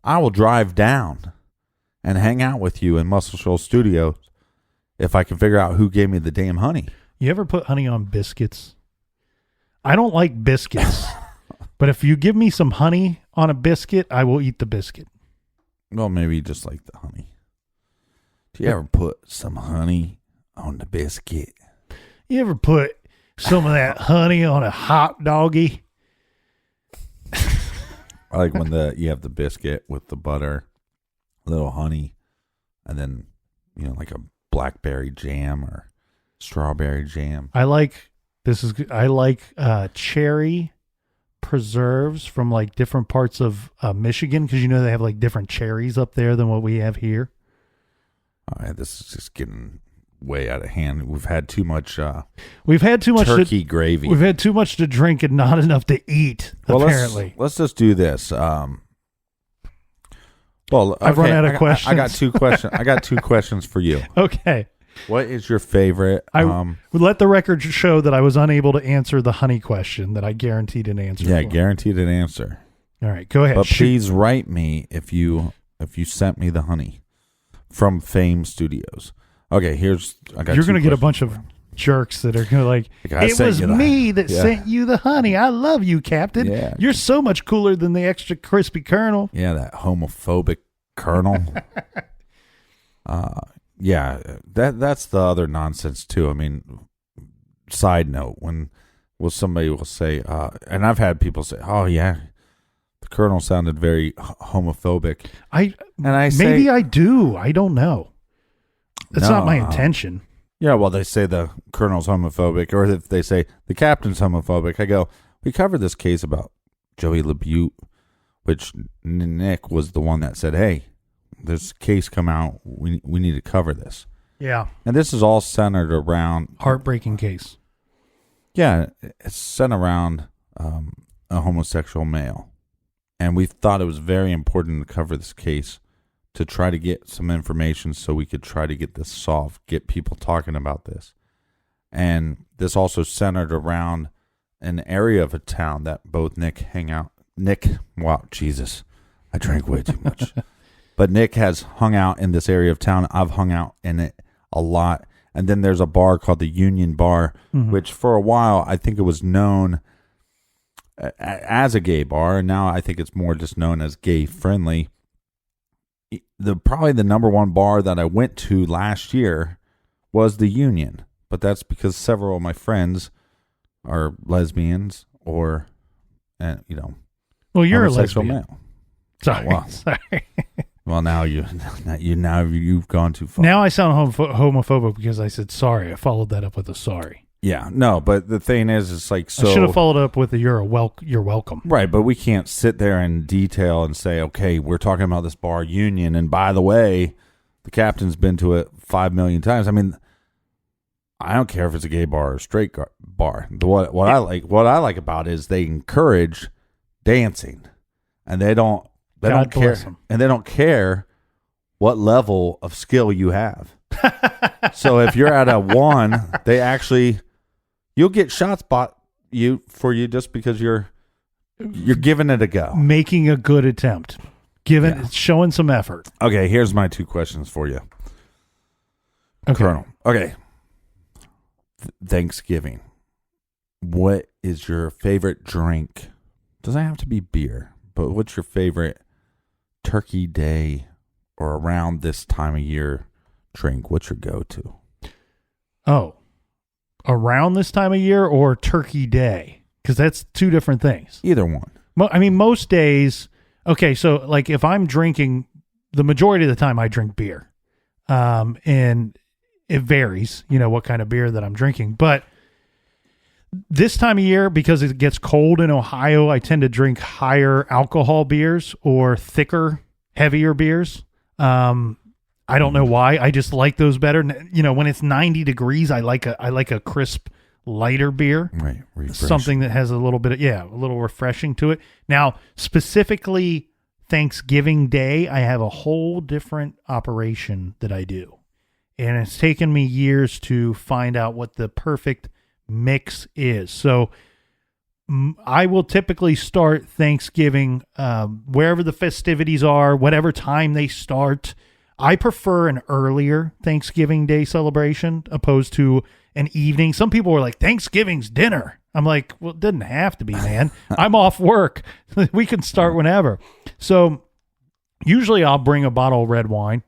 I will drive down and hang out with you in Muscle Shoals Studios if I can figure out who gave me the damn honey. You ever put honey on biscuits? I don't like biscuits, but if you give me some honey on a biscuit, I will eat the biscuit. Well, maybe just like the honey. Do you ever put some honey on the biscuit? You ever put some of that honey on a hot doggy? I like when you have the biscuit with the butter, a little honey, and then like a blackberry jam or strawberry jam. I like cherry preserves from like different parts of Michigan, because they have like different cherries up there than what we have here. All right, this is just getting way out of hand. We've had too much. We've had too much turkey gravy. We've had too much to drink and not enough to eat. Well, apparently, let's just do this. I've run out of questions. I got two questions. I got two questions for you. Okay. What is your favorite? Let the record show that I was unable to answer the honey question that I guaranteed an answer. Yeah, for. guaranteed an answer. All right, go ahead. But please write me if you sent me the honey from Fame Studios. Okay, I got. You're going to get a bunch of jerks that are going to like. It was me that sent you the honey. I love you, Captain. Yeah. You're so much cooler than the extra crispy Colonel. Yeah, that homophobic Colonel. Yeah, that's the other nonsense too. I mean, side note, somebody will say, and I've had people say, "Oh yeah, the Colonel sounded very homophobic." I say, maybe I do. I don't know. That's not my intention. Yeah, well, they say the Colonel's homophobic, or if they say the Captain's homophobic, I go, we covered this case about Joey LaBute, which Nick was the one that said, "Hey, this case come out. We need to cover this." Yeah. And this is all centered around heartbreaking case. Yeah, it's centered around a homosexual male, and we thought it was very important to cover this case to try to get some information so we could try to get this solved, get people talking about this. And this also centered around an area of a town that both Nick hang out. Wow, Jesus, I drank way too much. But Nick has hung out in this area of town. I've hung out in it a lot. And then there's a bar called the Union Bar, which for a while I think it was known as a gay bar. And now I think it's more just known as gay friendly. Probably the number one bar that I went to last year was the Union. But that's because several of my friends are lesbians or, well, you're a lesbian. Male. Sorry. Well, now you've gone too far. Now I sound homophobic because I said sorry. I followed that up with a sorry. Yeah, no, but the thing is, it's like so. I should have followed up with a you're welcome. Right, but we can't sit there in detail and say, okay, we're talking about this bar Union, and by the way, the Captain's been to it 5 million times. I mean, I don't care if it's a gay bar or a straight bar. What I like about it is they encourage dancing, and they don't They God don't care, bless 'em. and they don't care what level of skill you have. So if you're at a 1, you'll get shots bought for you just because you're giving it a go, Making a good attempt, showing some effort. Okay, here's my 2 questions for you, Colonel. Okay, Thanksgiving. What is your favorite drink? Doesn't have to be beer, but what's your favorite Turkey Day or around this time of year drink? What's your go-to? Oh, around this time of year or Turkey Day? Because that's 2 different things. Either one. I mean, most days. Okay, so like if I'm drinking, the majority of the time I drink beer, and it varies, what kind of beer that I'm drinking. But this time of year, because it gets cold in Ohio, I tend to drink higher alcohol beers or thicker, heavier beers. I don't know why. I just like those better. When it's 90 degrees, I like a crisp, lighter beer. Right. Something that has a little bit of, a little refreshing to it. Now, specifically Thanksgiving Day, I have a whole different operation that I do. And it's taken me years to find out what the perfect mix is. So I will typically start Thanksgiving wherever the festivities are, whatever time they start. I prefer an earlier Thanksgiving Day celebration opposed to an evening. Some people were like, Thanksgiving's dinner. I'm like, well, it doesn't have to be, man. I'm off work. We can start whenever. So usually I'll bring a bottle of red wine.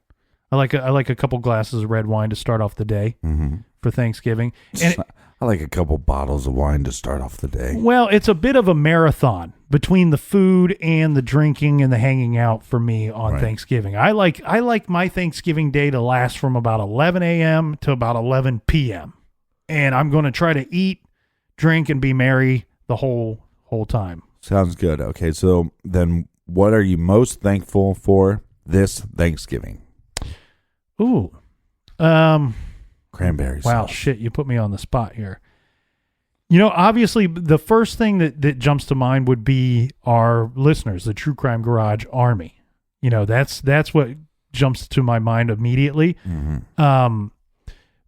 I like a couple glasses of red wine to start off the day for Thanksgiving. And I like a couple bottles of wine to start off the day. Well, it's a bit of a marathon between the food and the drinking and the hanging out for me on Thanksgiving. I like my Thanksgiving Day to last from about 11 a.m. to about 11 p.m. And I'm going to try to eat, drink, and be merry the whole time. Sounds good. Okay, so then what are you most thankful for this Thanksgiving? Ooh. Cranberries. Wow, shit, you put me on the spot here. Obviously, the first thing that jumps to mind would be our listeners, the True Crime Garage Army. That's what jumps to my mind immediately. Mm-hmm.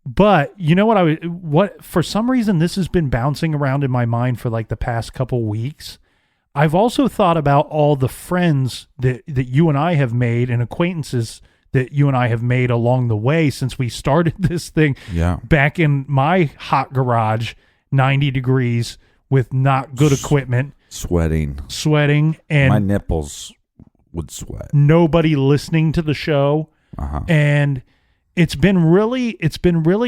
But what for some reason this has been bouncing around in my mind for like the past couple weeks. I've also thought about all the friends that you and I have made and acquaintances that you and I have made along the way since we started this thing back in my hot garage, 90 degrees with not good equipment. Sweating. And my nipples would sweat. Nobody listening to the show. And it's been really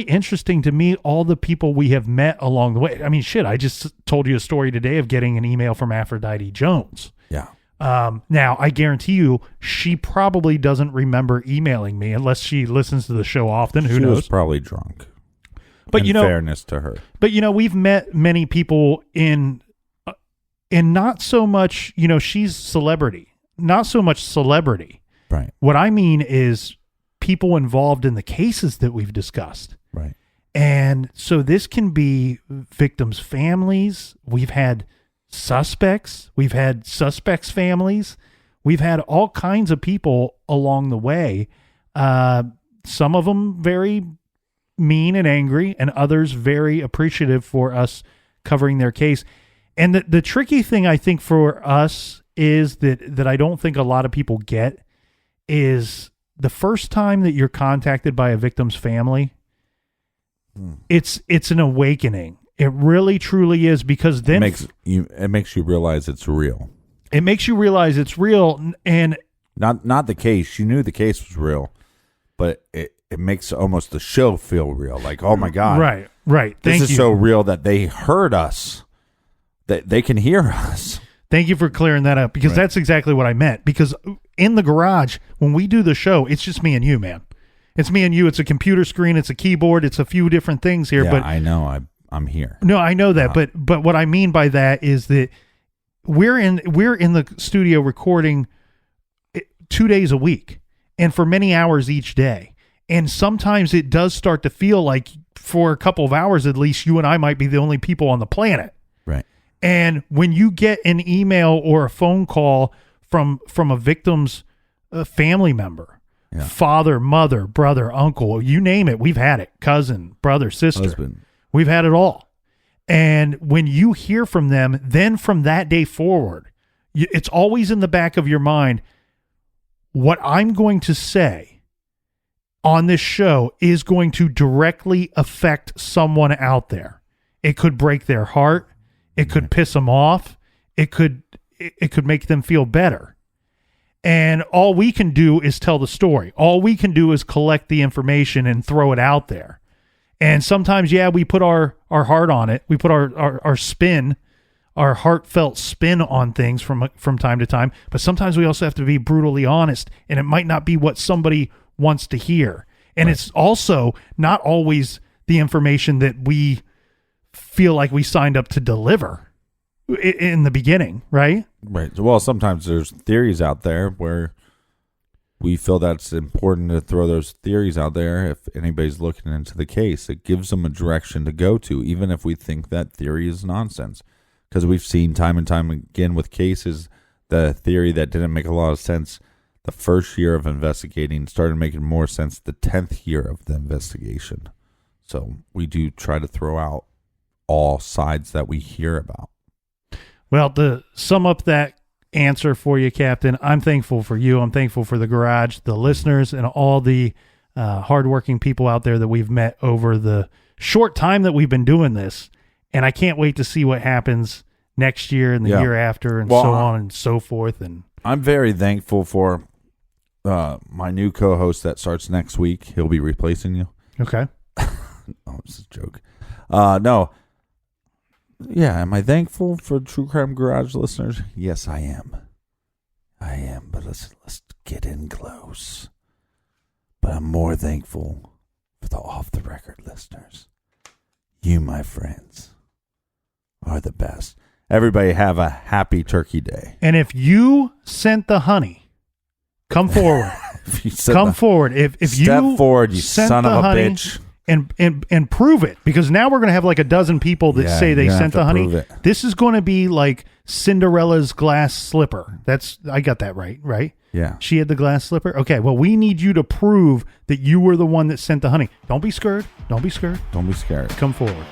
interesting to me, all the people we have met along the way. I mean, shit, I just told you a story today of getting an email from Aphrodite Jones. Yeah. Now, I guarantee you, she probably doesn't remember emailing me unless she listens to the show often. Who knows? She was probably drunk. But in fairness to her. But we've met many people in not so much. She's celebrity, not so much celebrity. Right. What I mean is people involved in the cases that we've discussed. Right. And so this can be victims' families. We've had suspects. We've had suspects' families. We've had all kinds of people along the way. Some of them very mean and angry, and others very appreciative for us covering their case. And the tricky thing I think for us is that I don't think a lot of people get is the first time that you're contacted by a victim's family, it's an awakening. It really, truly is, because then it makes you realize it's real. It makes you realize it's real, and not the case. You knew the case was real, but it makes almost the show feel real. Like, oh my God, right. This is so real that they heard us, that they can hear us. Thank you for clearing that up, because that's exactly what I meant. Because in the garage, when we do the show, it's just me and you, man. It's me and you. It's a computer screen. It's a keyboard. It's a few different things here. Yeah, but I know. I'm here. No, I know that. But what I mean by that is that we're in the studio recording 2 days a week, and for many hours each day. And sometimes it does start to feel like, for a couple of hours at least, you and I might be the only people on the planet. Right. And when you get an email or a phone call from a victim's family member, father, mother, brother, uncle, you name it. We've had it. Cousin, brother, sister. Husband. We've had it all. And when you hear from them, then from that day forward, it's always in the back of your mind, what I'm going to say on this show is going to directly affect someone out there. It could break their heart. It could piss them off. It could make them feel better. And all we can do is tell the story. All we can do is collect the information and throw it out there. And sometimes, we put our heart on it. We put our spin, our heartfelt spin on things from time to time. But sometimes we also have to be brutally honest, and it might not be what somebody wants to hear. And It's also not always the information that we feel like we signed up to deliver in the beginning, right? Right. Well, sometimes there's theories out there where we feel that's important to throw those theories out there. If anybody's looking into the case, it gives them a direction to go to, even if we think that theory is nonsense. Because we've seen time and time again with cases, the theory that didn't make a lot of sense the first year of investigating started making more sense the 10th year of the investigation. So we do try to throw out all sides that we hear about. Well, to sum up that answer for you, Captain, I'm thankful for you. I'm thankful for the garage, the listeners, and all the hardworking people out there that we've met over the short time that we've been doing this. And I can't wait to see what happens next year and the year after and so on and so forth. And I'm very thankful for my new co-host that starts next week. He'll be replacing you. Okay. Oh, it's a joke. No. Yeah, am I thankful for True Crime Garage listeners? Yes, I am. But let's get in close. But I'm more thankful for the off-the-record listeners. You, my friends, are the best. Everybody have a happy Turkey Day. And if you sent the honey, come forward. Come forward. If you step forward, you sent son of a honey, bitch. And prove it, because now we're going to have like a dozen people that say they sent the honey. This is going to be like Cinderella's glass slipper. I got that right? Yeah. She had the glass slipper. Okay. Well, we need you to prove that you were the one that sent the honey. Don't be scared. Don't be scared. Don't be scared. Come forward.